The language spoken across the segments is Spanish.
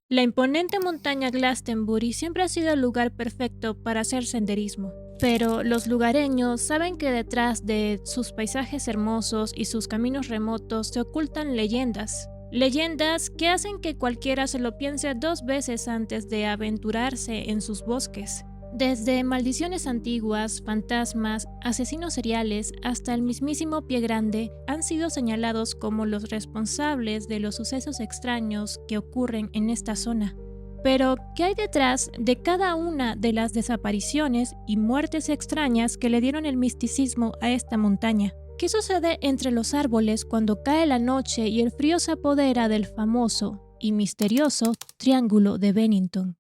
La imponente montaña Glastonbury siempre ha sido el lugar perfecto para hacer senderismo, pero los lugareños saben que detrás de sus paisajes hermosos y sus caminos remotos se ocultan leyendas. Leyendas que hacen que cualquiera se lo piense dos veces antes de aventurarse en sus bosques. Desde maldiciones antiguas, fantasmas, asesinos seriales, hasta el mismísimo Pie Grande han sido señalados como los responsables de los sucesos extraños que ocurren en esta zona. Pero, ¿qué hay detrás de cada una de las desapariciones y muertes extrañas que le dieron el misticismo a esta montaña? ¿Qué sucede entre los árboles cuando cae la noche y el frío se apodera del famoso y misterioso Triángulo de Bennington?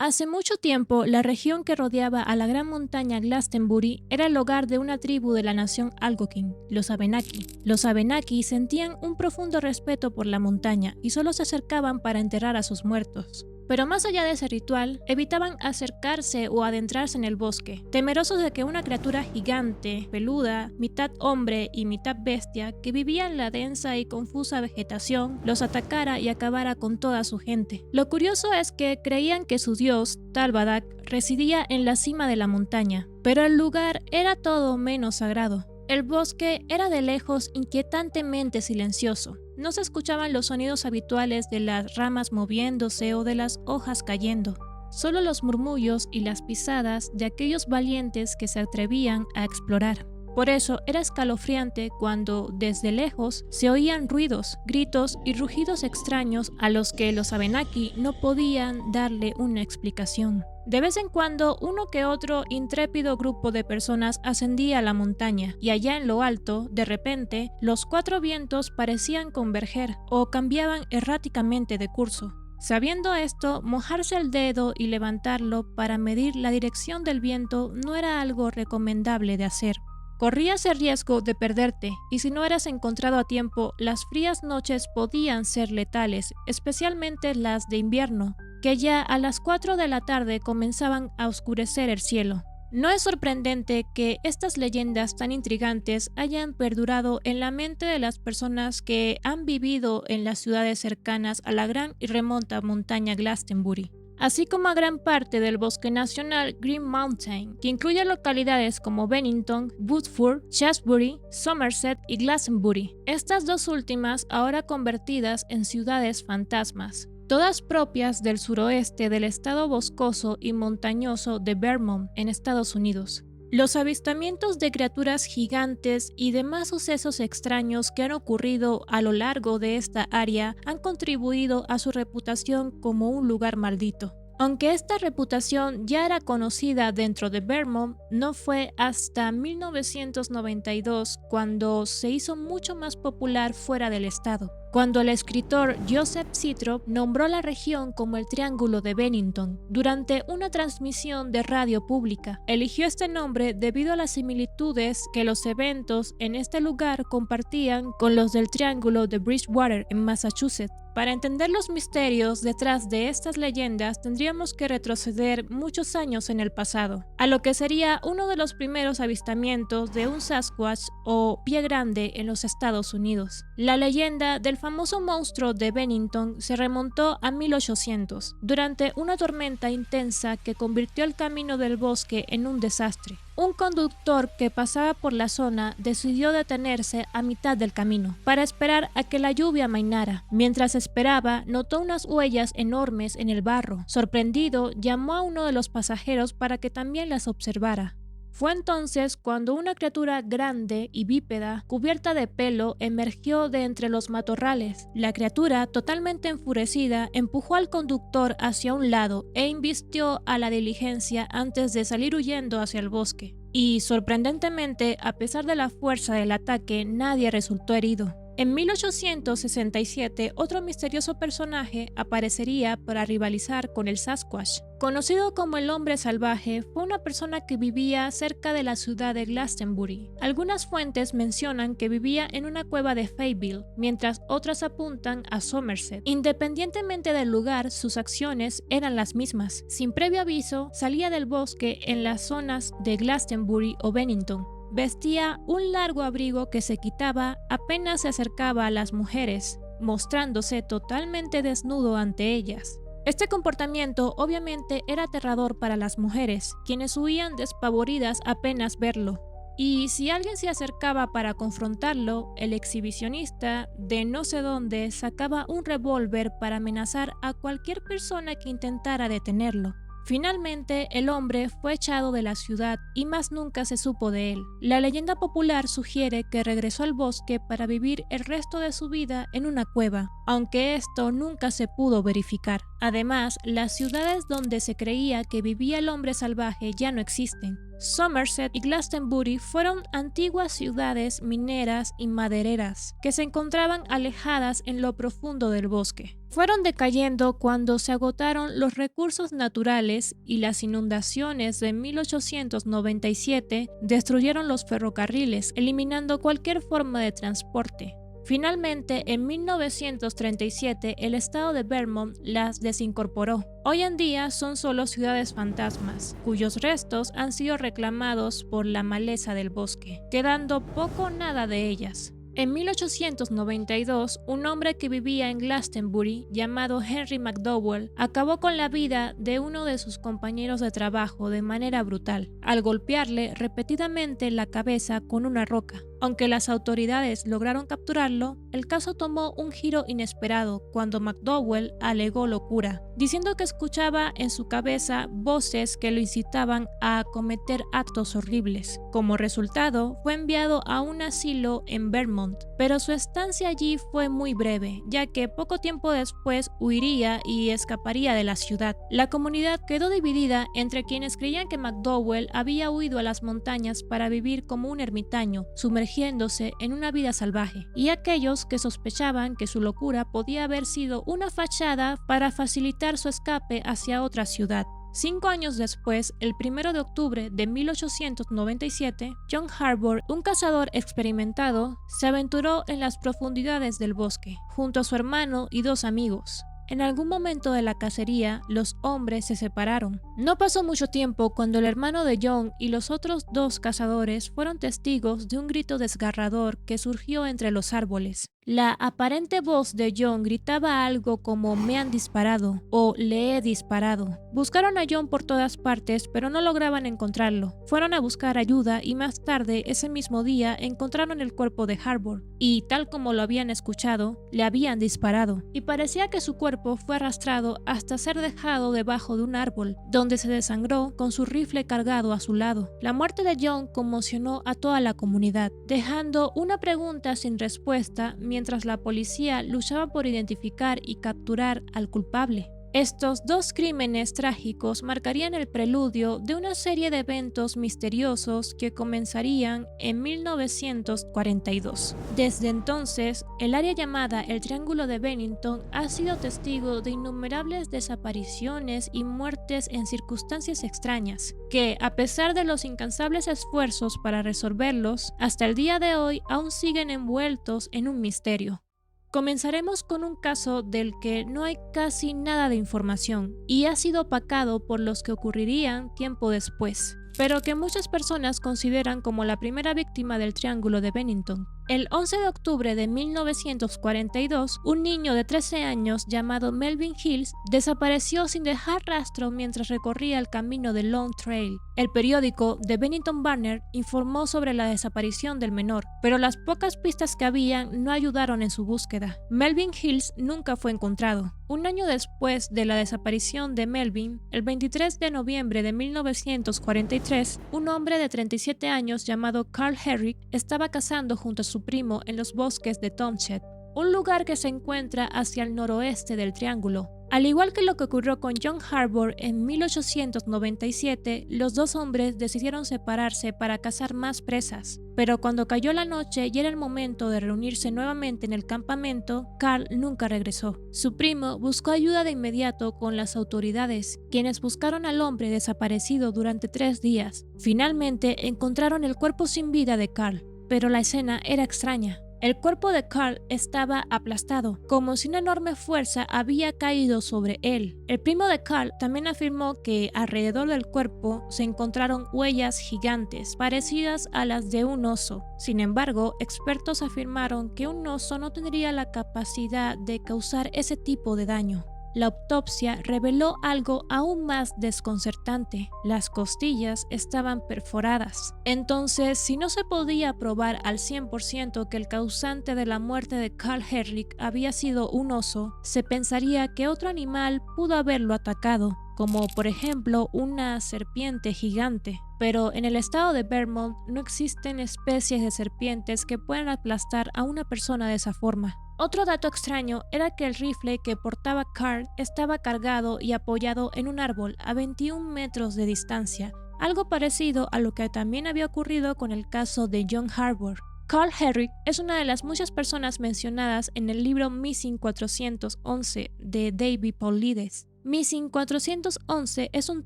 Hace mucho tiempo, la región que rodeaba a la gran montaña Glastonbury era el hogar de una tribu de la nación Algonquin, los Abenaki. Los Abenaki sentían un profundo respeto por la montaña y solo se acercaban para enterrar a sus muertos. Pero más allá de ese ritual, evitaban acercarse o adentrarse en el bosque, temerosos de que una criatura gigante, peluda, mitad hombre y mitad bestia, que vivía en la densa y confusa vegetación, los atacara y acabara con toda su gente. Lo curioso es que creían que su dios, Talbadak, residía en la cima de la montaña, pero el lugar era todo menos sagrado. El bosque era de lejos inquietantemente silencioso. No se escuchaban los sonidos habituales de las ramas moviéndose o de las hojas cayendo, solo los murmullos y las pisadas de aquellos valientes que se atrevían a explorar. Por eso era escalofriante cuando, desde lejos, se oían ruidos, gritos y rugidos extraños a los que los Abenaki no podían darle una explicación. De vez en cuando, uno que otro intrépido grupo de personas ascendía a la montaña, y allá en lo alto, de repente, los cuatro vientos parecían converger o cambiaban erráticamente de curso. Sabiendo esto, mojarse el dedo y levantarlo para medir la dirección del viento no era algo recomendable de hacer. Corrías el riesgo de perderte, y si no eras encontrado a tiempo, las frías noches podían ser letales, especialmente las de invierno, que ya a las 4 de la tarde comenzaban a oscurecer el cielo. No es sorprendente que estas leyendas tan intrigantes hayan perdurado en la mente de las personas que han vivido en las ciudades cercanas a la gran y remota montaña Glastonbury, así como a gran parte del bosque nacional Green Mountain, que incluye localidades como Bennington, Woodford, Shaftesbury, Somerset y Glastonbury, estas dos últimas ahora convertidas en ciudades fantasmas, todas propias del suroeste del estado boscoso y montañoso de Vermont, en Estados Unidos. Los avistamientos de criaturas gigantes y demás sucesos extraños que han ocurrido a lo largo de esta área han contribuido a su reputación como un lugar maldito. Aunque esta reputación ya era conocida dentro de Vermont, no fue hasta 1992 cuando se hizo mucho más popular fuera del estado, cuando el escritor Joseph Sitrop nombró la región como el Triángulo de Bennington durante una transmisión de radio pública. Eligió este nombre debido a las similitudes que los eventos en este lugar compartían con los del Triángulo de Bridgewater en Massachusetts. Para entender los misterios detrás de estas leyendas tendríamos que retroceder muchos años en el pasado, a lo que sería uno de los primeros avistamientos de un Sasquatch o Pie Grande en los Estados Unidos. La leyenda del famoso monstruo de Bennington se remontó a 1800, durante una tormenta intensa que convirtió el camino del bosque en un desastre. Un conductor que pasaba por la zona decidió detenerse a mitad del camino para esperar a que la lluvia amainara. Mientras esperaba, notó unas huellas enormes en el barro. Sorprendido, llamó a uno de los pasajeros para que también las observara. Fue entonces cuando una criatura grande y bípeda, cubierta de pelo, emergió de entre los matorrales. La criatura, totalmente enfurecida, empujó al conductor hacia un lado e invistió a la diligencia antes de salir huyendo hacia el bosque. Y, sorprendentemente, a pesar de la fuerza del ataque, nadie resultó herido. En 1867, otro misterioso personaje aparecería para rivalizar con el Sasquatch. Conocido como el hombre salvaje, fue una persona que vivía cerca de la ciudad de Glastonbury. Algunas fuentes mencionan que vivía en una cueva de Fayetteville, mientras otras apuntan a Somerset. Independientemente del lugar, sus acciones eran las mismas. Sin previo aviso, salía del bosque en las zonas de Glastonbury o Bennington. Vestía un largo abrigo que se quitaba apenas se acercaba a las mujeres, mostrándose totalmente desnudo ante ellas. Este comportamiento obviamente era aterrador para las mujeres, quienes huían despavoridas apenas verlo. Y si alguien se acercaba para confrontarlo, el exhibicionista de no sé dónde sacaba un revólver para amenazar a cualquier persona que intentara detenerlo. Finalmente, el hombre fue echado de la ciudad y más nunca se supo de él. La leyenda popular sugiere que regresó al bosque para vivir el resto de su vida en una cueva, aunque esto nunca se pudo verificar. Además, las ciudades donde se creía que vivía el hombre salvaje ya no existen. Somerset y Glastonbury fueron antiguas ciudades mineras y madereras que se encontraban alejadas en lo profundo del bosque. Fueron decayendo cuando se agotaron los recursos naturales y las inundaciones de 1897 destruyeron los ferrocarriles, eliminando cualquier forma de transporte. Finalmente, en 1937, el estado de Vermont las desincorporó. Hoy en día son solo ciudades fantasmas, cuyos restos han sido reclamados por la maleza del bosque, quedando poco o nada de ellas. En 1892, un hombre que vivía en Glastonbury, llamado Henry McDowell, acabó con la vida de uno de sus compañeros de trabajo de manera brutal, al golpearle repetidamente la cabeza con una roca. Aunque las autoridades lograron capturarlo, el caso tomó un giro inesperado cuando McDowell alegó locura, diciendo que escuchaba en su cabeza voces que lo incitaban a cometer actos horribles. Como resultado, fue enviado a un asilo en Vermont, pero su estancia allí fue muy breve, ya que poco tiempo después huiría y escaparía de la ciudad. La comunidad quedó dividida entre quienes creían que McDowell había huido a las montañas para vivir como un ermitaño, sumergiéndose en una vida salvaje, y aquellos que sospechaban que su locura podía haber sido una fachada para facilitar su escape hacia otra ciudad. 5 años después, el 1 de octubre de 1897, John Harbour, un cazador experimentado, se aventuró en las profundidades del bosque, junto a su hermano y 2 amigos. En algún momento de la cacería, los hombres se separaron. No pasó mucho tiempo cuando el hermano de John y los otros 2 cazadores fueron testigos de un grito desgarrador que surgió entre los árboles. La aparente voz de John gritaba algo como "me han disparado" o "le he disparado". Buscaron a John por todas partes, pero no lograban encontrarlo. Fueron a buscar ayuda y más tarde, ese mismo día, encontraron el cuerpo de Harbour y, tal como lo habían escuchado, le habían disparado. Y parecía que su cuerpo fue arrastrado hasta ser dejado debajo de un árbol, donde se desangró con su rifle cargado a su lado. La muerte de John conmocionó a toda la comunidad, dejando una pregunta sin respuesta mientras la policía luchaba por identificar y capturar al culpable. Estos 2 crímenes trágicos marcarían el preludio de una serie de eventos misteriosos que comenzarían en 1942. Desde entonces, el área llamada el Triángulo de Bennington ha sido testigo de innumerables desapariciones y muertes en circunstancias extrañas, que, a pesar de los incansables esfuerzos para resolverlos, hasta el día de hoy aún siguen envueltos en un misterio. Comenzaremos con un caso del que no hay casi nada de información y ha sido opacado por los que ocurrirían tiempo después, pero que muchas personas consideran como la primera víctima del Triángulo de Bennington. El 11 de octubre de 1942, un niño de 13 años llamado Melvin Hills desapareció sin dejar rastro mientras recorría el camino de Long Trail. El periódico The Bennington Banner informó sobre la desaparición del menor, pero las pocas pistas que habían no ayudaron en su búsqueda. Melvin Hills nunca fue encontrado. Un año después de la desaparición de Melvin, el 23 de noviembre de 1943, un hombre de 37 años llamado Carl Herrick estaba cazando junto a su primo en los bosques de Townshend. un lugar que se encuentra hacia el noroeste del triángulo. Al igual que lo que ocurrió con John Harbour en 1897, los dos hombres decidieron separarse para cazar más presas. Pero cuando cayó la noche y era el momento de reunirse nuevamente en el campamento, Carl nunca regresó. Su primo buscó ayuda de inmediato con las autoridades, quienes buscaron al hombre desaparecido durante 3 días. Finalmente encontraron el cuerpo sin vida de Carl, pero la escena era extraña. El cuerpo de Carl estaba aplastado, como si una enorme fuerza había caído sobre él. El primo de Carl también afirmó que alrededor del cuerpo se encontraron huellas gigantes, parecidas a las de un oso. Sin embargo, expertos afirmaron que un oso no tendría la capacidad de causar ese tipo de daño. La autopsia reveló algo aún más desconcertante. Las costillas estaban perforadas. Entonces, si no se podía probar al 100% que el causante de la muerte de Carl Herrick había sido un oso, se pensaría que otro animal pudo haberlo atacado, como por ejemplo una serpiente gigante. Pero en el estado de Vermont no existen especies de serpientes que puedan aplastar a una persona de esa forma. Otro dato extraño era que el rifle que portaba Carl estaba cargado y apoyado en un árbol a 21 metros de distancia, algo parecido a lo que también había ocurrido con el caso de John Harbour. Carl Herrick es una de las muchas personas mencionadas en el libro Missing 411 de David Paulides. Missing 411 es un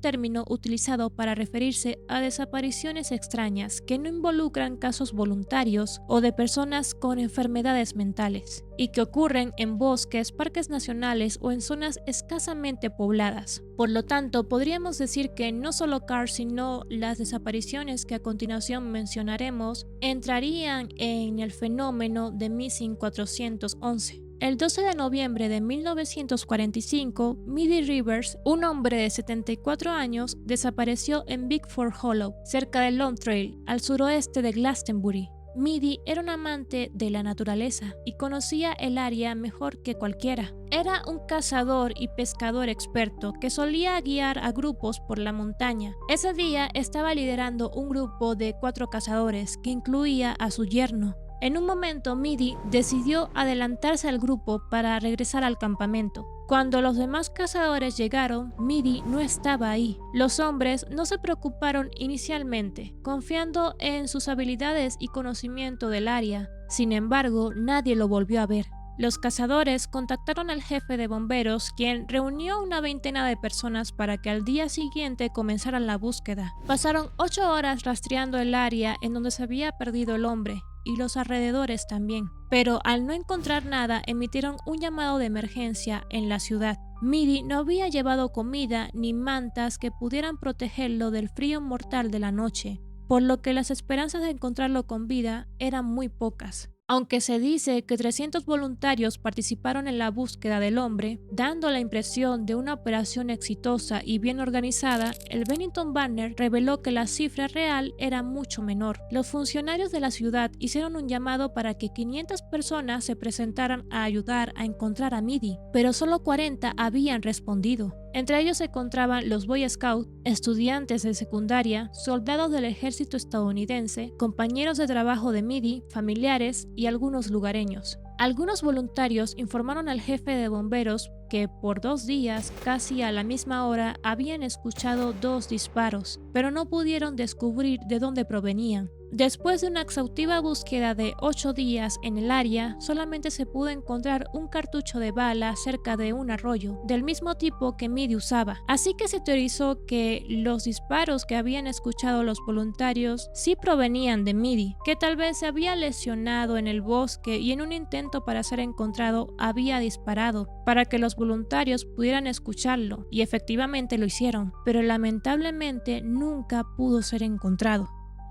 término utilizado para referirse a desapariciones extrañas que no involucran casos voluntarios o de personas con enfermedades mentales, y que ocurren en bosques, parques nacionales o en zonas escasamente pobladas. Por lo tanto, podríamos decir que no solo Carl, sino las desapariciones que a continuación mencionaremos entrarían en el fenómeno de Missing 411. El 12 de noviembre de 1945, Midi Rivers, un hombre de 74 años, desapareció en Bickford Hollow, cerca de Long Trail, al suroeste de Glastonbury. Midi era un amante de la naturaleza y conocía el área mejor que cualquiera. Era un cazador y pescador experto que solía guiar a grupos por la montaña. Ese día estaba liderando un grupo de 4 cazadores que incluía a su yerno. En un momento, Midi decidió adelantarse al grupo para regresar al campamento. Cuando los demás cazadores llegaron, Midi no estaba ahí. Los hombres no se preocuparon inicialmente, confiando en sus habilidades y conocimiento del área. Sin embargo, nadie lo volvió a ver. Los cazadores contactaron al jefe de bomberos, quien reunió a una veintena de personas para que al día siguiente comenzaran la búsqueda. Pasaron 8 horas rastreando el área en donde se había perdido el hombre, y los alrededores también. Pero al no encontrar nada, emitieron un llamado de emergencia en la ciudad. Midi no había llevado comida ni mantas que pudieran protegerlo del frío mortal de la noche, por lo que las esperanzas de encontrarlo con vida eran muy pocas. Aunque se dice que 300 voluntarios participaron en la búsqueda del hombre, dando la impresión de una operación exitosa y bien organizada, el Bennington Banner reveló que la cifra real era mucho menor. Los funcionarios de la ciudad hicieron un llamado para que 500 personas se presentaran a ayudar a encontrar a Midi, pero solo 40 habían respondido. Entre ellos se encontraban los Boy Scouts, estudiantes de secundaria, soldados del ejército estadounidense, compañeros de trabajo de Midi, familiares y algunos lugareños. Algunos voluntarios informaron al jefe de bomberos que por 2 días, casi a la misma hora, habían escuchado 2 disparos, pero no pudieron descubrir de dónde provenían. Después de una exhaustiva búsqueda de 8 días en el área, solamente se pudo encontrar un cartucho de bala cerca de un arroyo, del mismo tipo que Midi usaba. Así que se teorizó que los disparos que habían escuchado los voluntarios sí provenían de Midi, que tal vez se había lesionado en el bosque y en un intento para ser encontrado había disparado, para que los voluntarios pudieran escucharlo, y efectivamente lo hicieron, pero lamentablemente nunca pudo ser encontrado.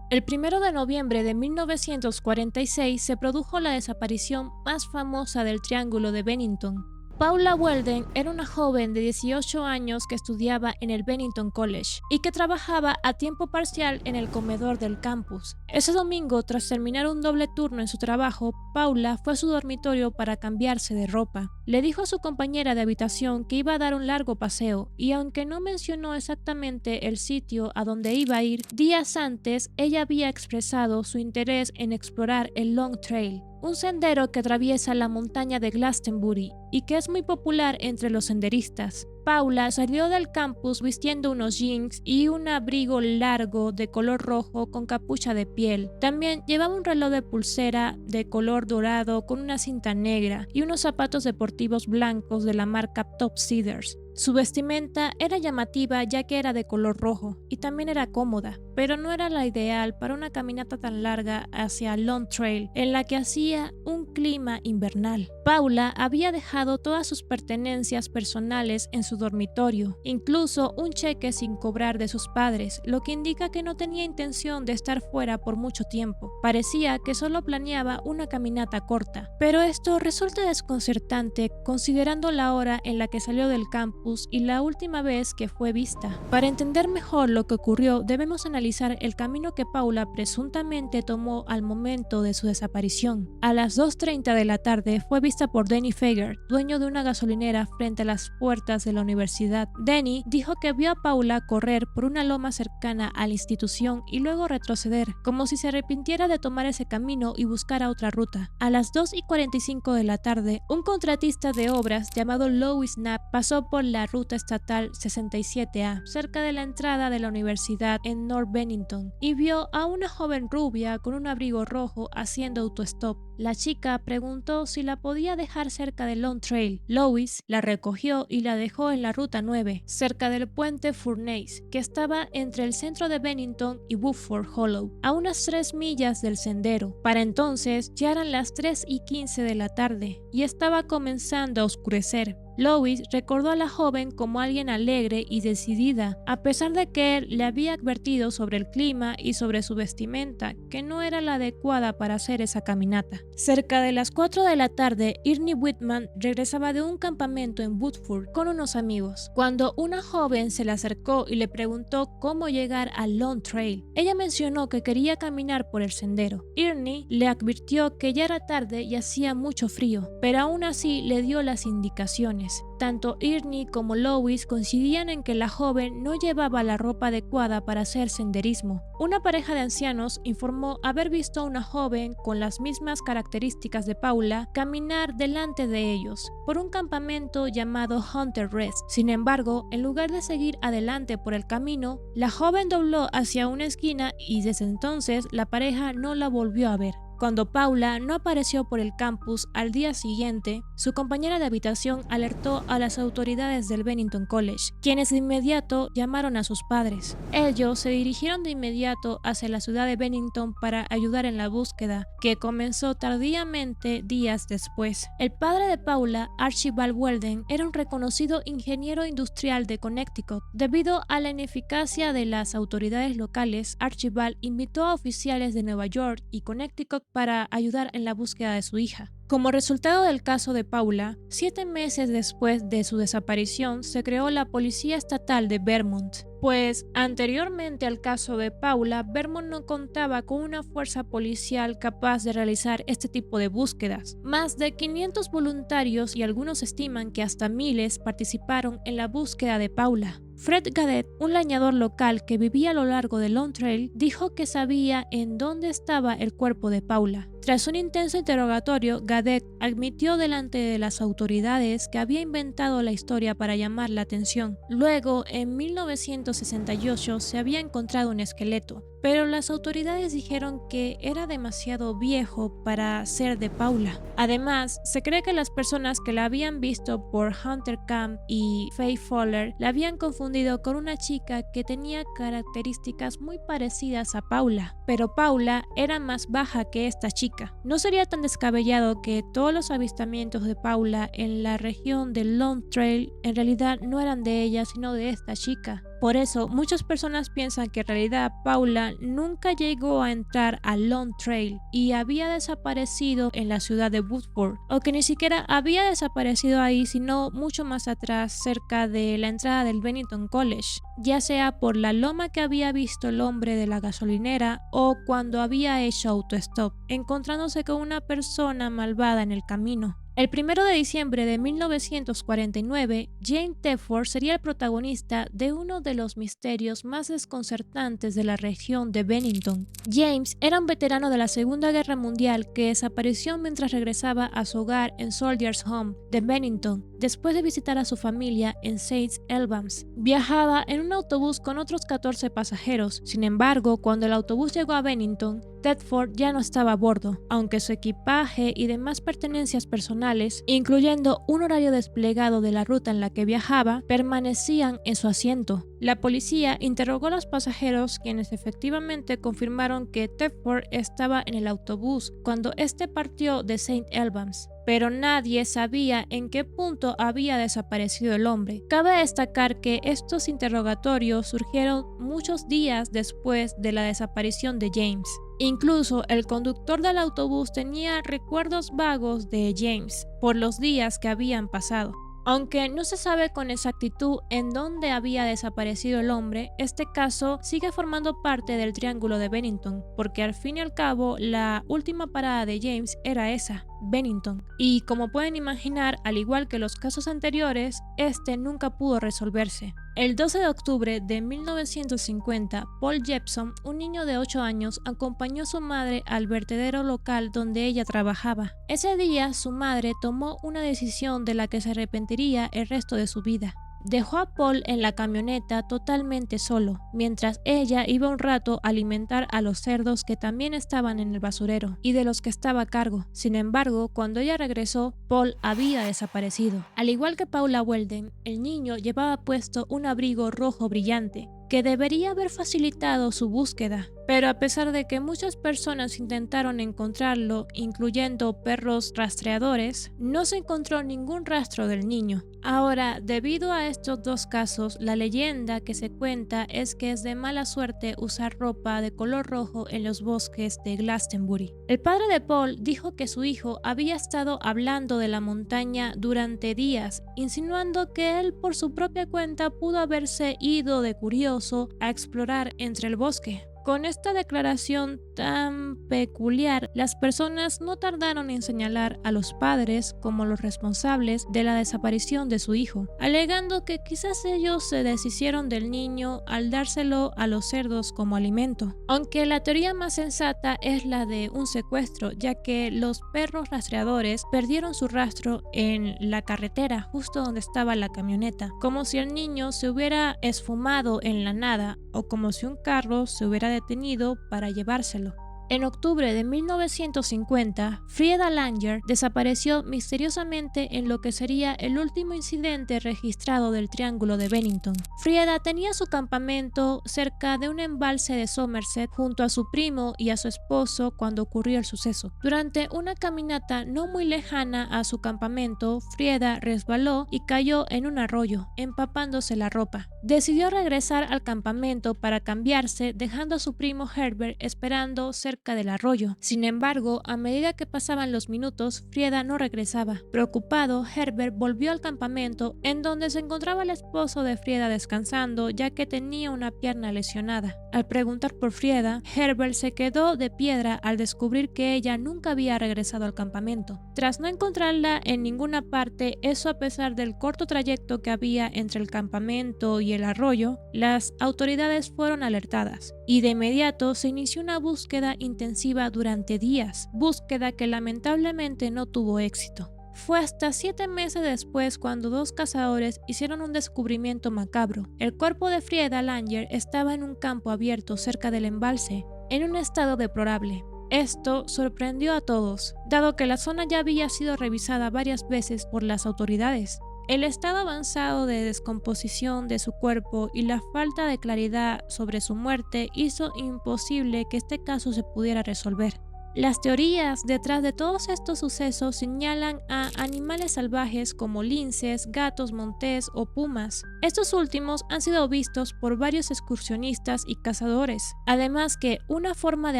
El 1 de noviembre de 1946 se produjo la desaparición más famosa del Triángulo de Bennington. Paula Weldon era una joven de 18 años que estudiaba en el Bennington College y que trabajaba a tiempo parcial en el comedor del campus. Ese domingo, tras terminar un doble turno en su trabajo, Paula fue a su dormitorio para cambiarse de ropa. Le dijo a su compañera de habitación que iba a dar un largo paseo, y aunque no mencionó exactamente el sitio a donde iba a ir, días antes ella había expresado su interés en explorar el Long Trail. un sendero que atraviesa la montaña de Glastonbury y que es muy popular entre los senderistas. Paula salió del campus vistiendo unos jeans y un abrigo largo de color rojo con capucha de piel. También llevaba un reloj de pulsera de color dorado con una cinta negra y unos zapatos deportivos blancos de la marca Topsiders. Su vestimenta era llamativa ya que era de color rojo y también era cómoda, pero no era la ideal para una caminata tan larga hacia Long Trail en la que hacía un clima invernal. Paula había dejado todas sus pertenencias personales en su dormitorio, incluso un cheque sin cobrar de sus padres, lo que indica que no tenía intención de estar fuera por mucho tiempo. Parecía que solo planeaba una caminata corta, pero esto resulta desconcertante considerando la hora en la que salió del campus y la última vez que fue vista. Para entender mejor lo que ocurrió, debemos analizar el camino que Paula presuntamente tomó al momento de su desaparición. A las 2:30 de la tarde fue vista por Danny Fager, dueño de una gasolinera frente a las puertas de la universidad. Danny dijo que vio a Paula correr por una loma cercana a la institución y luego retroceder, como si se arrepintiera de tomar ese camino y buscara otra ruta. A las 2:45 de la tarde, un contratista de obras llamado Louis Knapp pasó por la ruta estatal 67A, cerca de la entrada de la universidad en North Bennington, y vio a una joven rubia con un abrigo rojo haciendo autostop. La chica preguntó si la podía dejar cerca del Long Trail. Louis la recogió y la dejó en la ruta 9, cerca del puente Furnace, que estaba entre el centro de Bennington y Woodford Hollow, a unas 3 millas del sendero. Para entonces ya eran las 3:15 de la tarde y estaba comenzando a oscurecer. Louis recordó a la joven como alguien alegre y decidida, a pesar de que él le había advertido sobre el clima y sobre su vestimenta, que no era la adecuada para hacer esa caminata. Cerca de las 4 de la tarde, Ernie Whitman regresaba de un campamento en Woodford con unos amigos, cuando una joven se le acercó y le preguntó cómo llegar al Long Trail. Ella mencionó que quería caminar por el sendero. Ernie le advirtió que ya era tarde y hacía mucho frío, pero aún así le dio las indicaciones. Tanto Ernie como Louis coincidían en que la joven no llevaba la ropa adecuada para hacer senderismo. Una pareja de ancianos informó haber visto a una joven con las mismas características de Paula caminar delante de ellos por un campamento llamado Hunter Rest. Sin embargo, en lugar de seguir adelante por el camino, la joven dobló hacia una esquina y desde entonces la pareja no la volvió a ver. Cuando Paula no apareció por el campus al día siguiente, su compañera de habitación alertó a las autoridades del Bennington College, quienes de inmediato llamaron a sus padres. Ellos se dirigieron de inmediato hacia la ciudad de Bennington para ayudar en la búsqueda, que comenzó tardíamente días después. El padre de Paula, Archibald Weldon, era un reconocido ingeniero industrial de Connecticut. Debido a la ineficacia de las autoridades locales, Archibald invitó a oficiales de Nueva York y Connecticut para ayudar en la búsqueda de su hija. Como resultado del caso de Paula, 7 meses después de su desaparición se creó la Policía Estatal de Vermont, pues anteriormente al caso de Paula, Vermont no contaba con una fuerza policial capaz de realizar este tipo de búsquedas. Más de 500 voluntarios y algunos estiman que hasta miles participaron en la búsqueda de Paula. Fred Gadet, un leñador local que vivía a lo largo del Long Trail, dijo que sabía en dónde estaba el cuerpo de Paula. Tras un intenso interrogatorio, Gadet admitió delante de las autoridades que había inventado la historia para llamar la atención. Luego, en 1968, se había encontrado un esqueleto, pero las autoridades dijeron que era demasiado viejo para ser de Paula. Además, se cree que las personas que la habían visto por Hunter Camp y Faye Fowler la habían confundido con una chica que tenía características muy parecidas a Paula, pero Paula era más baja que esta chica. No sería tan descabellado que todos los avistamientos de Paula en la región del Long Trail en realidad no eran de ella, sino de esta chica. Por eso, muchas personas piensan que en realidad Paula nunca llegó a entrar al Long Trail y había desaparecido en la ciudad de Woodford, o que ni siquiera había desaparecido ahí, sino mucho más atrás, cerca de la entrada del Bennington College, ya sea por la loma que había visto el hombre de la gasolinera o cuando había hecho autostop, encontrándose con una persona malvada en el camino. El 1 de diciembre de 1949, Jane Tedford sería el protagonista de uno de los misterios más desconcertantes de la región de Bennington. James era un veterano de la Segunda Guerra Mundial que desapareció mientras regresaba a su hogar en Soldiers Home de Bennington, después de visitar a su familia en St. Albans. Viajaba en un autobús con otros 14 pasajeros. Sin embargo, cuando el autobús llegó a Bennington, Tedford ya no estaba a bordo, aunque su equipaje y demás pertenencias personales, incluyendo un horario desplegado de la ruta en la que viajaba, permanecían en su asiento. La policía interrogó a los pasajeros, quienes efectivamente confirmaron que Tedford estaba en el autobús cuando este partió de St. Albans, pero nadie sabía en qué punto había desaparecido el hombre. Cabe destacar que estos interrogatorios surgieron muchos días después de la desaparición de James. Incluso el conductor del autobús tenía recuerdos vagos de James por los días que habían pasado. Aunque no se sabe con exactitud en dónde había desaparecido el hombre, este caso sigue formando parte del Triángulo de Bennington, porque al fin y al cabo la última parada de James era esa, Bennington. Y como pueden imaginar, al igual que los casos anteriores, este nunca pudo resolverse. El 12 de octubre de 1950, Paul Jepson, un niño de 8 años, acompañó a su madre al vertedero local donde ella trabajaba. Ese día, su madre tomó una decisión de la que se arrepentiría el resto de su vida. Dejó a Paul en la camioneta totalmente solo, mientras ella iba un rato a alimentar a los cerdos que también estaban en el basurero y de los que estaba a cargo. Sin embargo, cuando ella regresó, Paul había desaparecido. Al igual que Paula Weldon, el niño llevaba puesto un abrigo rojo brillante, que debería haber facilitado su búsqueda. Pero a pesar de que muchas personas intentaron encontrarlo, incluyendo perros rastreadores, no se encontró ningún rastro del niño. Ahora, debido a estos dos casos, la leyenda que se cuenta es que es de mala suerte usar ropa de color rojo en los bosques de Glastonbury. El padre de Paul dijo que su hijo había estado hablando de la montaña durante días, insinuando que él por su propia cuenta pudo haberse ido de curioso a explorar entre el bosque. Con esta declaración tan peculiar, las personas no tardaron en señalar a los padres como los responsables de la desaparición de su hijo, alegando que quizás ellos se deshicieron del niño al dárselo a los cerdos como alimento. Aunque la teoría más sensata es la de un secuestro, ya que los perros rastreadores perdieron su rastro en la carretera justo donde estaba la camioneta, como si el niño se hubiera esfumado en la nada o como si un carro se hubiera detenido para llevárselo. En octubre de 1950, Frieda Langer desapareció misteriosamente en lo que sería el último incidente registrado del Triángulo de Bennington. Frieda tenía su campamento cerca de un embalse de Somerset junto a su primo y a su esposo cuando ocurrió el suceso. Durante una caminata no muy lejana a su campamento, Frieda resbaló y cayó en un arroyo, empapándose la ropa. Decidió regresar al campamento para cambiarse, dejando a su primo Herbert esperando cerca del arroyo. Sin embargo, a medida que pasaban los minutos, Frieda no regresaba. Preocupado, Herbert volvió al campamento, en donde se encontraba el esposo de Frieda descansando, ya que tenía una pierna lesionada. Al preguntar por Frieda, Herbert se quedó de piedra al descubrir que ella nunca había regresado al campamento. Tras no encontrarla en ninguna parte, eso a pesar del corto trayecto que había entre el campamento y el arroyo, las autoridades fueron alertadas y de inmediato se inició una búsqueda intensiva durante días, búsqueda que lamentablemente no tuvo éxito. Fue hasta 7 meses después cuando dos cazadores hicieron un descubrimiento macabro. El cuerpo de Frieda Langer estaba en un campo abierto cerca del embalse, en un estado deplorable. Esto sorprendió a todos, dado que la zona ya había sido revisada varias veces por las autoridades. El estado avanzado de descomposición de su cuerpo y la falta de claridad sobre su muerte hizo imposible que este caso se pudiera resolver. Las teorías detrás de todos estos sucesos señalan a animales salvajes como linces, gatos montés o pumas. Estos últimos han sido vistos por varios excursionistas y cazadores. Además que una forma de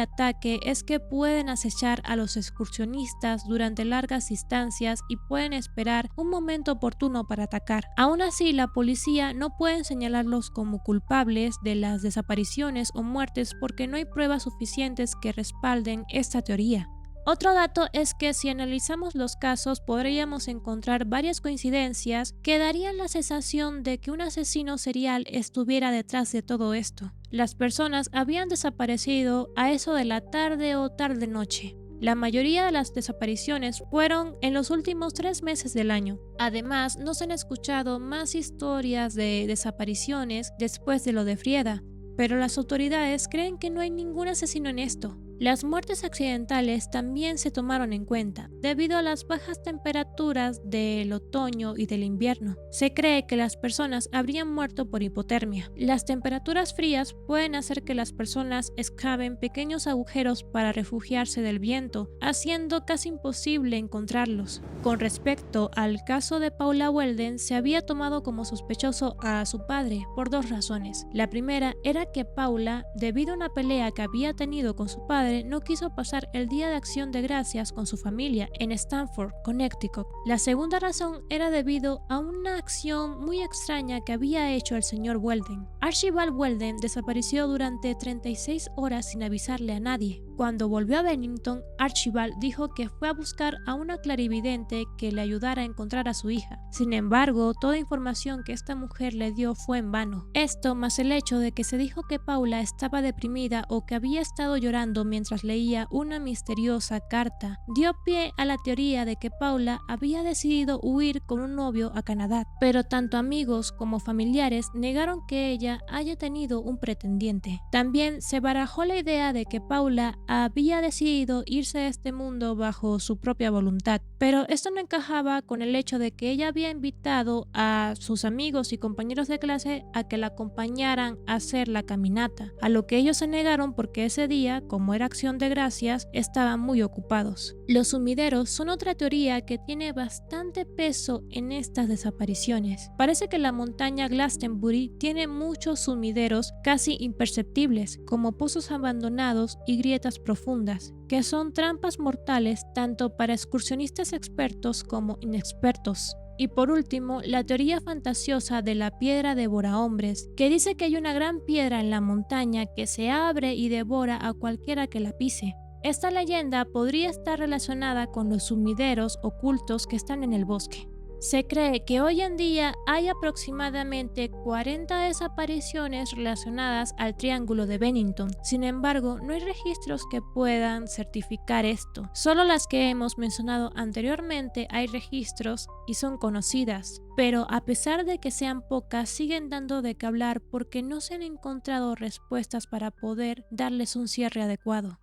ataque es que pueden acechar a los excursionistas durante largas distancias y pueden esperar un momento oportuno para atacar. Aún así, la policía no puede señalarlos como culpables de las desapariciones o muertes porque no hay pruebas suficientes que respalden esta teoría. Otro dato es que si analizamos los casos podríamos encontrar varias coincidencias que darían la sensación de que un asesino serial estuviera detrás de todo esto. Las personas habían desaparecido a eso de la tarde o tarde-noche. La mayoría de las desapariciones fueron en los últimos 3 meses del año. Además, no se han escuchado más historias de desapariciones después de lo de Frieda, pero las autoridades creen que no hay ningún asesino en esto. Las muertes accidentales también se tomaron en cuenta, debido a las bajas temperaturas del otoño y del invierno. Se cree que las personas habrían muerto por hipotermia. Las temperaturas frías pueden hacer que las personas excaven pequeños agujeros para refugiarse del viento, haciendo casi imposible encontrarlos. Con respecto al caso de Paula Welden, se había tomado como sospechoso a su padre por 2 razones. La primera era que Paula, debido a una pelea que había tenido con su padre, no quiso pasar el Día de Acción de Gracias con su familia en Stamford, Connecticut. La segunda razón era debido a una acción muy extraña que había hecho el señor Welden. Archibald Welden desapareció durante 36 horas sin avisarle a nadie. Cuando volvió a Bennington, Archibald dijo que fue a buscar a una clarividente que le ayudara a encontrar a su hija. Sin embargo, toda información que esta mujer le dio fue en vano. Esto, más el hecho de que se dijo que Paula estaba deprimida o que había estado llorando mientras leía una misteriosa carta, dio pie a la teoría de que Paula había decidido huir con un novio a Canadá. Pero tanto amigos como familiares negaron que ella haya tenido un pretendiente. También se barajó la idea de que Paula había decidido irse de este mundo bajo su propia voluntad, pero esto no encajaba con el hecho de que ella había invitado a sus amigos y compañeros de clase a que la acompañaran a hacer la caminata, a lo que ellos se negaron porque ese día, como era Acción de Gracias, estaban muy ocupados. Los sumideros son otra teoría que tiene bastante peso en estas desapariciones. Parece que la montaña Glastonbury tiene muchos sumideros casi imperceptibles, como pozos abandonados y grietas profundas, que son trampas mortales tanto para excursionistas expertos como inexpertos. Y por último, la teoría fantasiosa de la piedra devorahombres, que dice que hay una gran piedra en la montaña que se abre y devora a cualquiera que la pise. Esta leyenda podría estar relacionada con los sumideros ocultos que están en el bosque. Se cree que hoy en día hay aproximadamente 40 desapariciones relacionadas al Triángulo de Bennington. Sin embargo, no hay registros que puedan certificar esto. Solo las que hemos mencionado anteriormente hay registros y son conocidas. Pero a pesar de que sean pocas, siguen dando de qué hablar porque no se han encontrado respuestas para poder darles un cierre adecuado.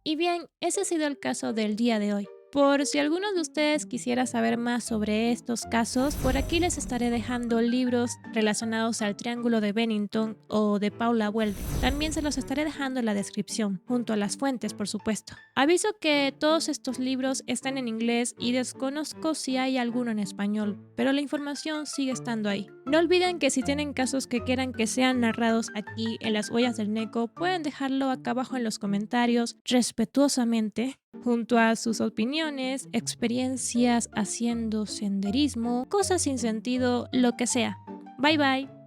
Y bien, ese ha sido el caso del día de hoy. Por si alguno de ustedes quisiera saber más sobre estos casos, por aquí les estaré dejando libros relacionados al Triángulo de Bennington o de Paula Welden. También se los estaré dejando en la descripción, junto a las fuentes, por supuesto. Aviso que todos estos libros están en inglés y desconozco si hay alguno en español, pero la información sigue estando ahí. No olviden que si tienen casos que quieran que sean narrados aquí en las huellas del Neko, pueden dejarlo acá abajo en los comentarios respetuosamente, junto a sus opiniones, experiencias haciendo senderismo, cosas sin sentido, lo que sea. Bye bye.